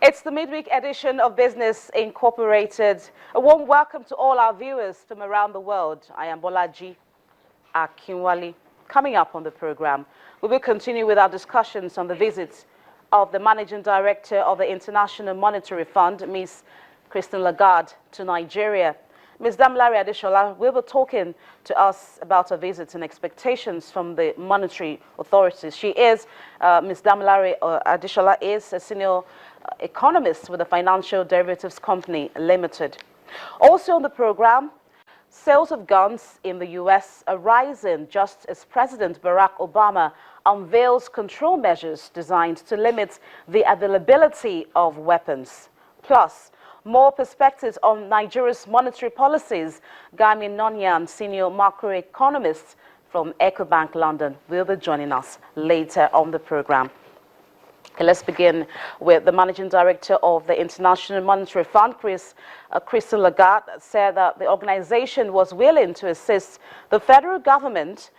It's the midweek edition of Business Incorporated. A warm welcome to all our viewers from around the world. I am Bolaji Akinwale. Coming up on the program, we will continue with our discussions on the visit of the Managing Director of the International Monetary Fund, Ms. Christine Lagarde, to Nigeria. Ms. Damilare Adeshola will be talking to us about her visit and expectations from the monetary authorities. Ms. Damilare Adeshola is a senior economist with the Financial Derivatives Company Limited. Also on the program, sales of guns in the U.S. are rising just as President Barack Obama unveils control measures designed to limit the availability of weapons. Plus, more perspectives on Nigeria's monetary policies. Gami Nonyan, senior macroeconomist from Ecobank London, will be joining us later on the program. Okay, let's begin with the Managing Director of the International Monetary Fund, Christine Lagarde, said that the organization was willing to assist the federal government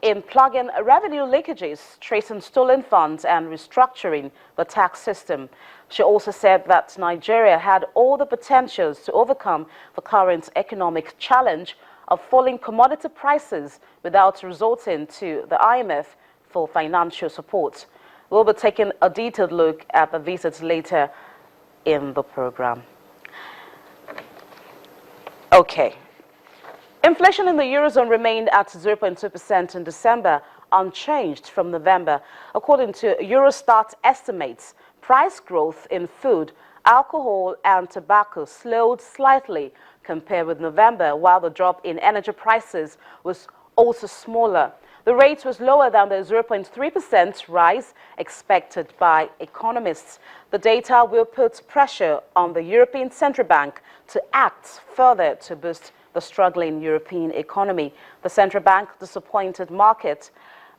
in plugging revenue leakages, tracing stolen funds, and restructuring the tax system. She also said that Nigeria had all the potentials to overcome the current economic challenge of falling commodity prices without resorting to the IMF for financial support. We'll be taking a detailed look at the visits later in the program. Okay. Inflation in the Eurozone remained at 0.2% in December, unchanged from November. According to Eurostat estimates, price growth in food, alcohol and tobacco slowed slightly compared with November, while the drop in energy prices was also smaller. The rate was lower than the 0.3% rise expected by economists. The data will put pressure on the European Central Bank to act further to boost the struggling European economy. The central bank disappointed market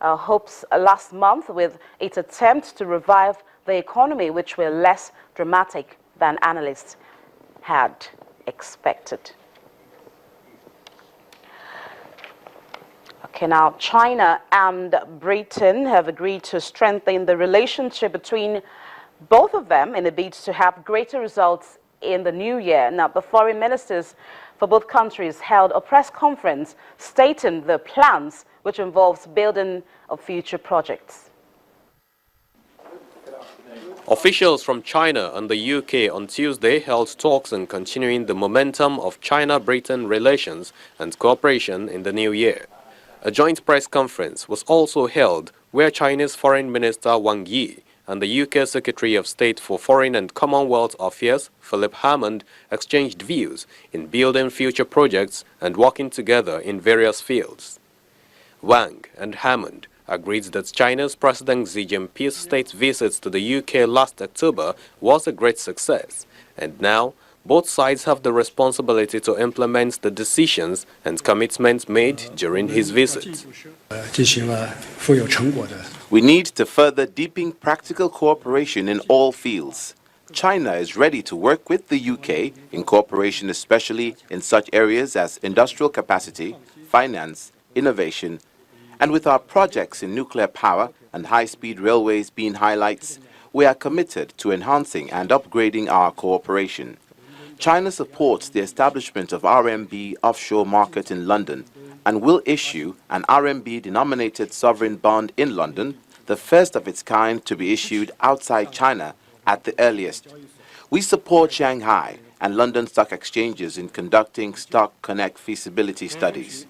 hopes last month with its attempt to revive the economy, which were less dramatic than analysts had expected. Okay, now China and Britain have agreed to strengthen the relationship between both of them in a bid to have greater results in the new year. Now, the foreign ministers for both countries held a press conference stating their plans, which involves building of future projects. Officials from China and the UK on Tuesday held talks on continuing the momentum of China-Britain relations and cooperation in the new year. A joint press conference was also held where China's Foreign Minister Wang Yi and the UK Secretary of State for Foreign and Commonwealth Affairs, Philip Hammond, exchanged views in building future projects and working together in various fields. Wang and Hammond agreed that China's President Xi Jinping's state visit to the UK last October was a great success, and now both sides have the responsibility to implement the decisions and commitments made during his visit. We need to further deepen practical cooperation in all fields. China is ready to work with the UK in cooperation, especially in such areas as industrial capacity, finance, innovation, and with our projects in nuclear power and high-speed railways being highlights, we are committed to enhancing and upgrading our cooperation. China supports the establishment of RMB offshore market in London and will issue an RMB-denominated sovereign bond in London, the first of its kind to be issued outside China at the earliest. We support Shanghai and London stock exchanges in conducting Stock Connect feasibility studies.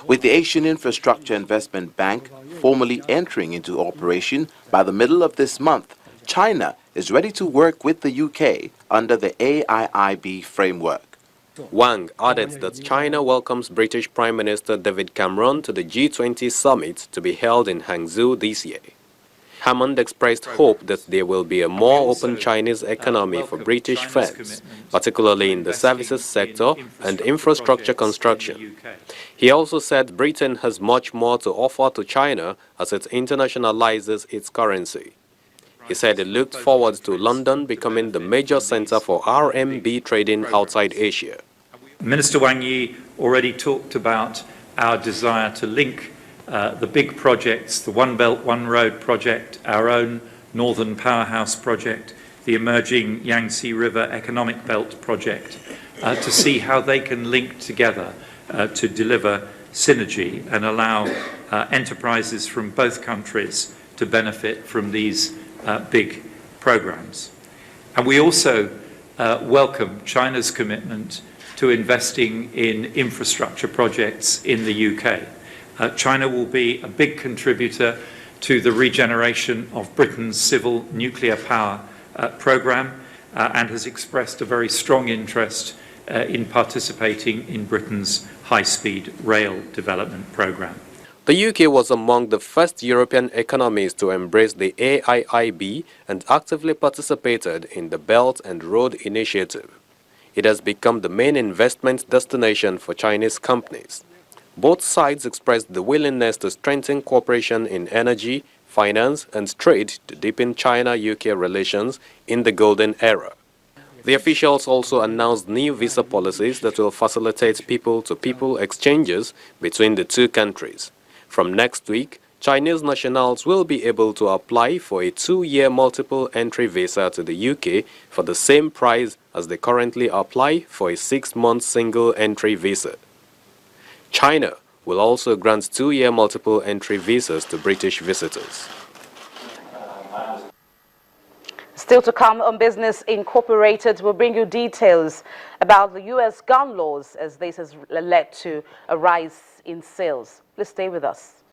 With the Asian Infrastructure Investment Bank formally entering into operation by the middle of this month, China is ready to work with the UK under the AIIB framework. Wang added that China welcomes British Prime Minister David Cameron to the G20 summit to be held in Hangzhou this year. Hammond expressed hope that there will be a more open Chinese economy for British firms, particularly in the services sector and infrastructure construction. He also said Britain has much more to offer to China as it internationalizes its currency. He said he looked forward to London becoming the major center for RMB trading outside Asia. Minister Wang Yi already talked about our desire to link the big projects, the One Belt, One Road project, our own Northern Powerhouse project, the emerging Yangtze River Economic Belt project, to see how they can link together to deliver synergy and allow enterprises from both countries to benefit from these big programs. And we also welcome China's commitment to investing in infrastructure projects in the UK. China will be a big contributor to the regeneration of Britain's civil nuclear power programme and has expressed a very strong interest in participating in Britain's high-speed rail development programme. The UK was among the first European economies to embrace the AIIB and actively participated in the Belt and Road Initiative. It has become the main investment destination for Chinese companies. Both sides expressed the willingness to strengthen cooperation in energy, finance, and trade to deepen China-UK relations in the golden era. The officials also announced new visa policies that will facilitate people-to-people exchanges between the two countries. From next week, Chinese nationals will be able to apply for a 2-year multiple entry visa to the UK for the same price as they currently apply for a 6-month single entry visa. China will also grant 2-year multiple entry visas to British visitors. Still to come on Business Incorporated, we'll bring you details about the U.S. gun laws as this has led to a rise in sales. Please stay with us.